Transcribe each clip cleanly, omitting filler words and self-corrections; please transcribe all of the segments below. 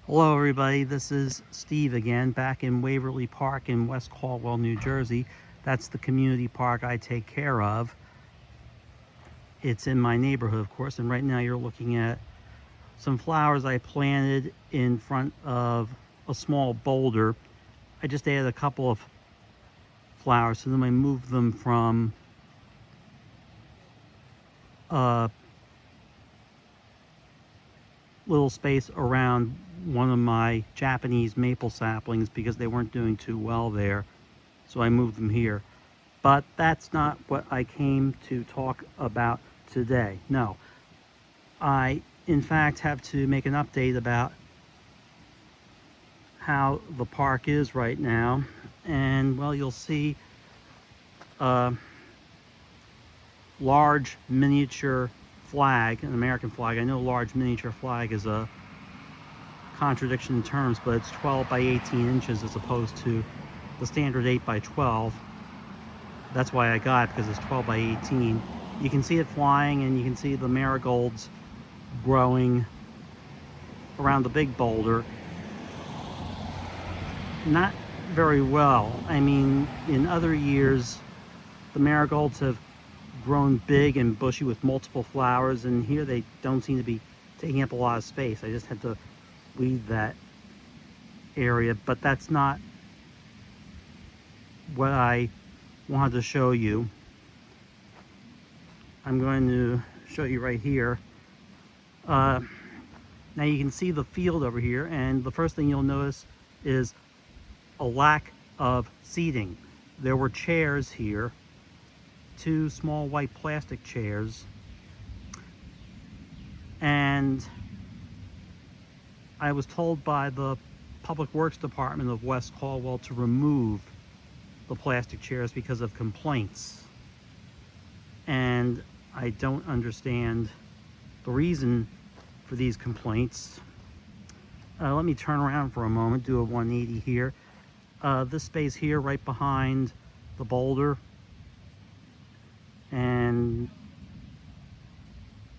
Hello everybody, this is Steve again, back in Waverly Park in West Caldwell, New Jersey. That's the community park I take care of. It's in my neighborhood, of course, and right now you're looking at some flowers I planted in front of a small boulder. I just added a couple of flowers, so then I moved them from a little space around one of my Japanese maple saplings because they weren't doing too well there. So I moved them here. But that's not what I came to talk about today. No, I in fact have to make an update about how the park is right now. And well, you'll see a large miniature flag, an American flag. I know large miniature flag is a contradiction in terms, but it's 12 by 18 inches as opposed to the standard 8 by 12. That's why I got it, because it's 12 by 18. You can see it flying, and you can see the marigolds growing around the big boulder. Not very well. I mean, in other years, the marigolds have grown big and bushy with multiple flowers, and here they don't seem to be taking up a lot of space. I just had to weed that area, but that's not what I wanted to show you. I'm going to show you right here. Now you can see the field over here, and the first thing you'll notice is a lack of seating. There were chairs here, 2 small white plastic chairs, and I was told by the Public Works Department of West Caldwell to remove the plastic chairs because of complaints. And I don't understand the reason for these complaints. Let me turn around for a moment, do a 180 here. This space here right behind the boulder and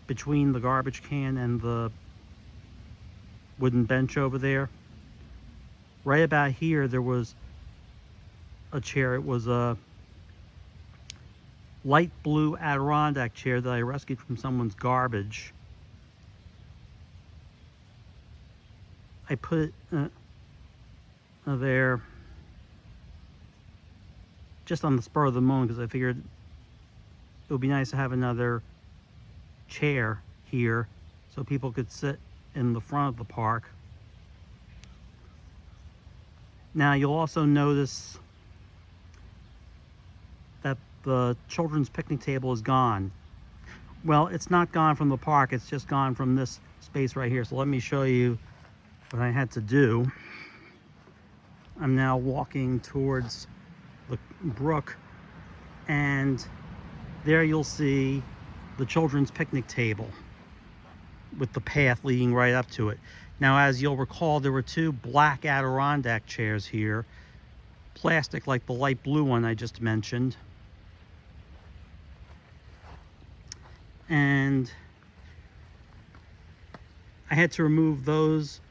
between the garbage can and the wooden bench over there, right about here there was a chair. It was a light blue Adirondack chair that I rescued from someone's garbage. I put it there just on the spur of the moment because I figured it would be nice to have another chair here so people could sit in the front of the park. Now you'll also notice that the children's picnic table is gone. Well, it's not gone from the park, it's just gone from this space right here. So let me show you what I had to do. I'm now walking towards the brook, and there you'll see the children's picnic table with the path leading right up to it. Now, as you'll recall, there were 2 black Adirondack chairs here, plastic like the light blue one I just mentioned. And I had to remove those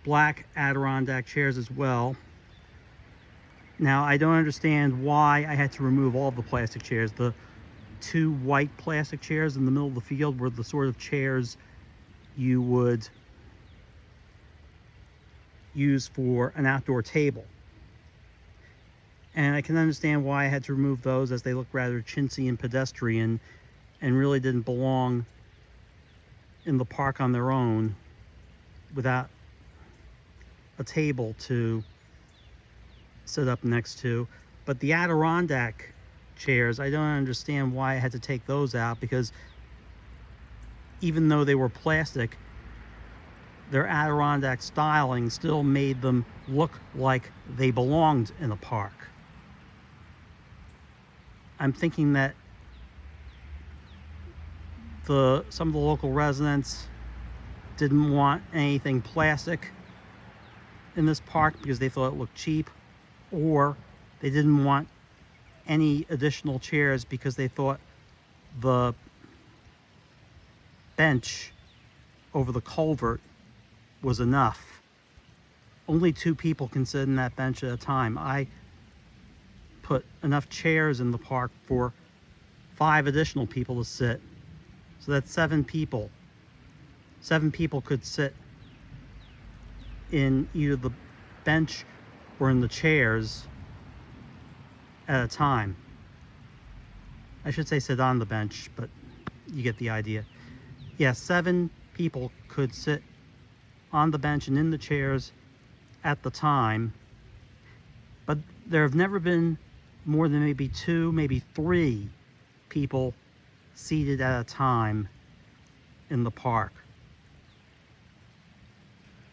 black Adirondack chairs as well. Now, I don't understand why I had to remove all of the plastic chairs. The 2 white plastic chairs in the middle of the field were the sort of chairs you would use for an outdoor table. And I can understand why I had to remove those, as they look rather chintzy and pedestrian and really didn't belong in the park on their own without a table to sit up next to. But the Adirondack chairs, I don't understand why I had to take those out, because even though they were plastic, their Adirondack styling still made them look like they belonged in a park. I'm thinking that some of the local residents didn't want anything plastic in this park because they thought it looked cheap, or they didn't want any additional chairs because they thought the bench over the culvert was enough. Only 2 people can sit in that bench at a time. I put enough chairs in the park for 5 additional people to sit. So that's 7 people. 7 people could sit in either the bench or in the chairs at a time. I should say sit on the bench, but you get the idea. Yeah, 7 people could sit on the bench and in the chairs at the time, but there have never been more than maybe 2, maybe 3 people seated at a time in the park.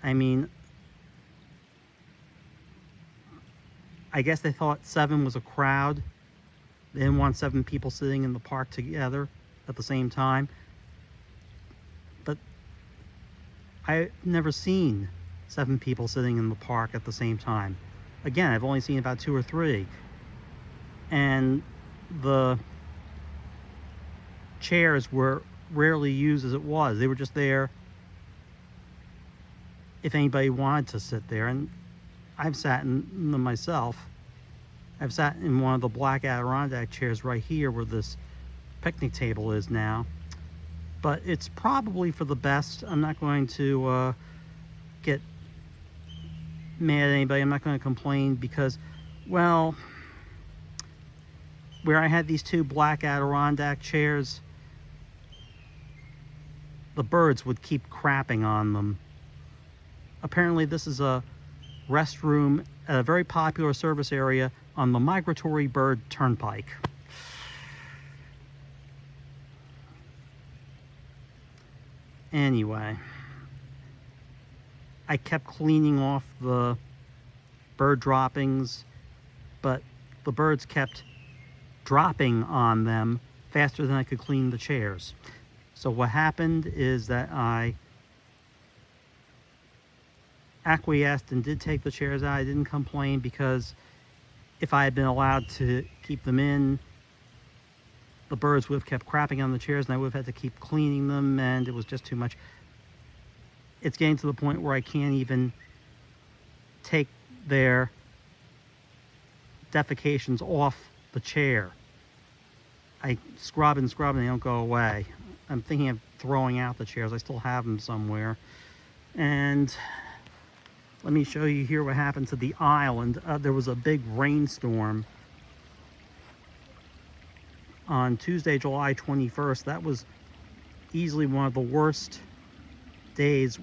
I mean, I guess they thought 7 was a crowd. They didn't want 7 people sitting in the park together at the same time. But I've never seen 7 people sitting in the park at the same time. Again, I've only seen about 2 or 3. And the chairs were rarely used as it was. They were just there if anybody wanted to sit there. And I've sat in them myself. I've sat in one of the black Adirondack chairs right here where this picnic table is now. But it's probably for the best. I'm not going to get mad at anybody. I'm not going to complain because, well, where I had these 2 black Adirondack chairs, the birds would keep crapping on them. Apparently this is a restroom at a very popular service area on the Migratory Bird Turnpike. Anyway, I kept cleaning off the bird droppings, but the birds kept dropping on them faster than I could clean the chairs. So what happened is that I acquiesced and did take the chairs out. I didn't complain because if I had been allowed to keep them in, the birds would have kept crapping on the chairs and I would have had to keep cleaning them, and it was just too much. It's getting to the point where I can't even take their defecations off the chair. I scrub and scrub and they don't go away. I'm thinking of throwing out the chairs. I still have them somewhere. And let me show you here what happened to the island. There was a big rainstorm on Tuesday, July 21st. That was easily one of the worst days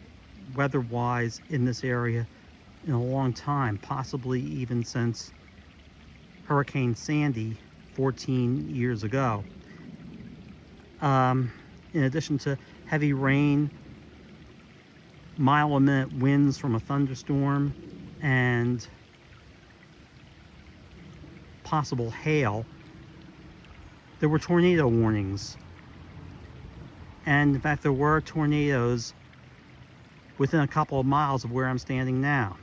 weather-wise in this area in a long time, possibly even since Hurricane Sandy 14 years ago. In addition to heavy rain, mile-a-minute winds from a thunderstorm, and possible hail, there were tornado warnings. And in fact, there were tornadoes within a couple of miles of where I'm standing now.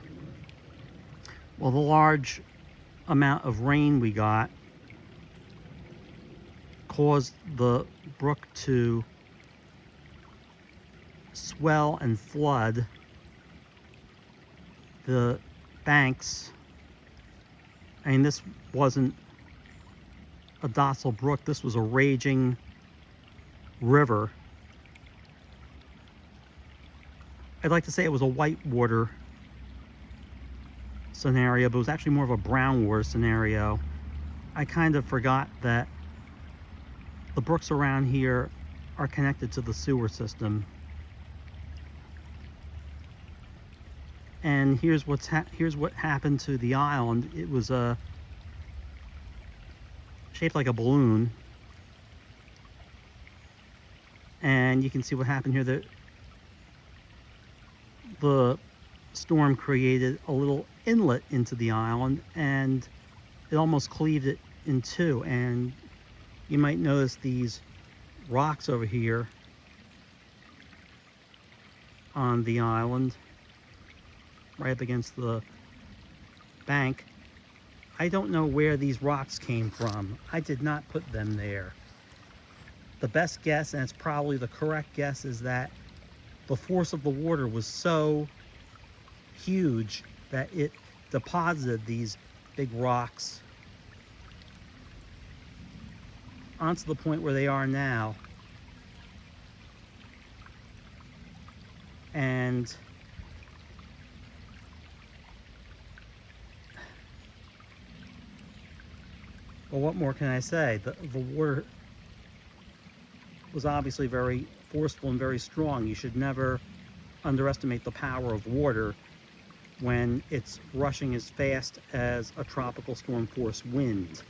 Well, the large amount of rain we got caused the brook to swell and flood the banks. I mean, this wasn't a docile brook, this was a raging river. I'd like to say it was a whitewater scenario, but it was actually more of a brown water scenario. I kind of forgot that the brooks around here are connected to the sewer system. And here's what happened to the island. It was shaped like a balloon, and you can see what happened here. The storm created a little inlet into the island, and it almost cleaved it in two. And you might notice these rocks over here on the island, right up against the bank. I don't know where these rocks came from. I did not put them there. The best guess, and it's probably the correct guess, is that the force of the water was so huge that it deposited these big rocks onto the point where they are now. And well, what more can I say? The water was obviously very forceful and very strong. You should never underestimate the power of water when it's rushing as fast as a tropical storm force wind.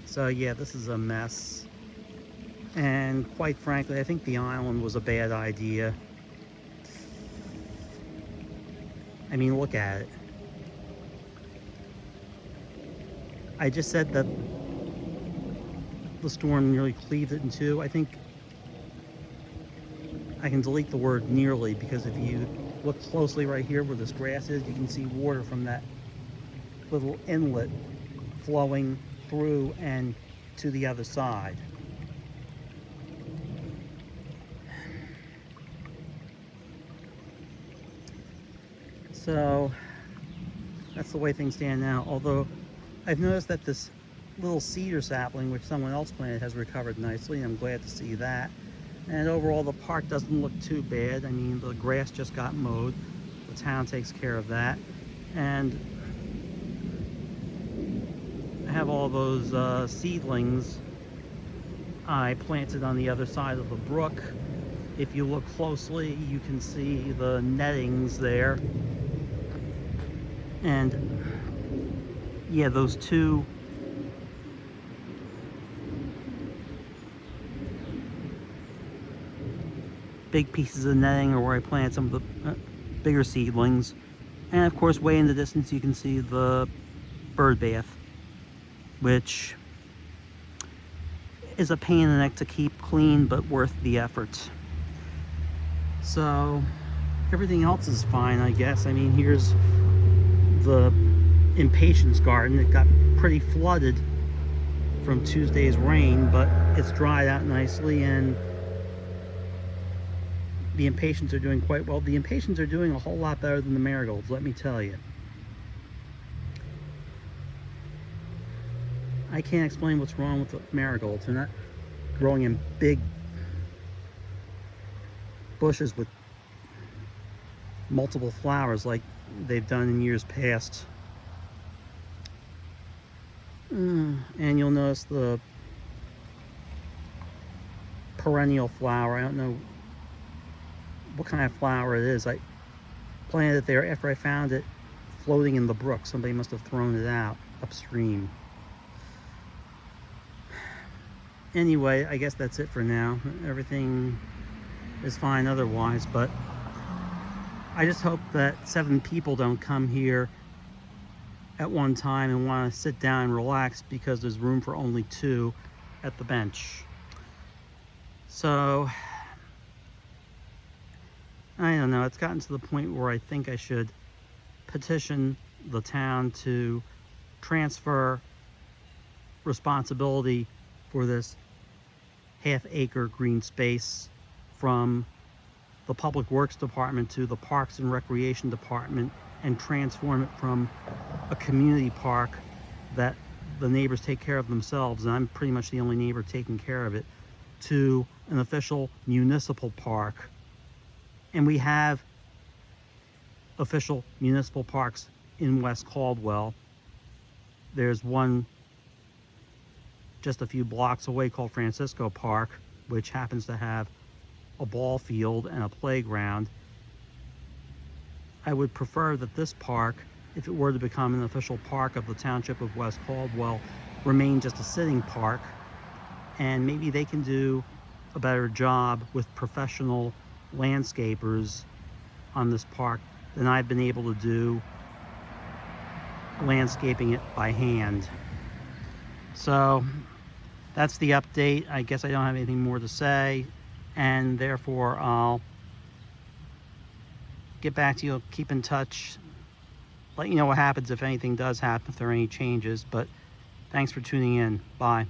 So yeah, this is a mess. And quite frankly, I think the island was a bad idea. I mean, look at it. I just said that the storm nearly cleaved it in two. I think I can delete the word nearly, because if you look closely right here where this grass is, you can see water from that little inlet flowing through and to the other side. So that's the way things stand now. Although I've noticed that this little cedar sapling, which someone else planted, has recovered nicely. I'm glad to see that. And overall, the park doesn't look too bad. I mean, the grass just got mowed. The town takes care of that. And I have all those seedlings I planted on the other side of the brook. If you look closely, you can see the nettings there. And yeah, those two big pieces of netting are where I planted some of the bigger seedlings. And of course, way in the distance, you can see the bird bath, which is a pain in the neck to keep clean, but worth the effort. So everything else is fine, I guess. I mean, here's the impatiens garden. It got pretty flooded from Tuesday's rain, but it's dried out nicely, and the impatiens are doing quite well. The impatiens are doing a whole lot better than the marigolds, let me tell you. I can't explain what's wrong with the marigolds. They're not growing in big bushes with multiple flowers like they've done in years past. And you'll notice the perennial flower. I don't know what kind of flower it is. I planted it there after I found it floating in the brook. Somebody must have thrown it out upstream. Anyway, I guess that's it for now. Everything is fine otherwise, but I just hope that 7 people don't come here at one time and want to sit down and relax, because there's room for only 2 at the bench. So I don't know, it's gotten to the point where I think I should petition the town to transfer responsibility for this half-acre green space from the Public Works Department to the Parks and Recreation Department, and transform it from a community park that the neighbors take care of themselves, and I'm pretty much the only neighbor taking care of it, to an official municipal park. And we have official municipal parks in West Caldwell. There's one just a few blocks away called Francisco Park, which happens to have a ball field and a playground. I would prefer that this park, if it were to become an official park of the Township of West Caldwell, remain just a sitting park, and maybe they can do a better job with professional landscapers on this park than I've been able to do landscaping it by hand. So that's the update. I guess I don't have anything more to say, and therefore I'll get back to you, keep in touch, let you know what happens if anything does happen, if there are any changes. But thanks for tuning in. Bye.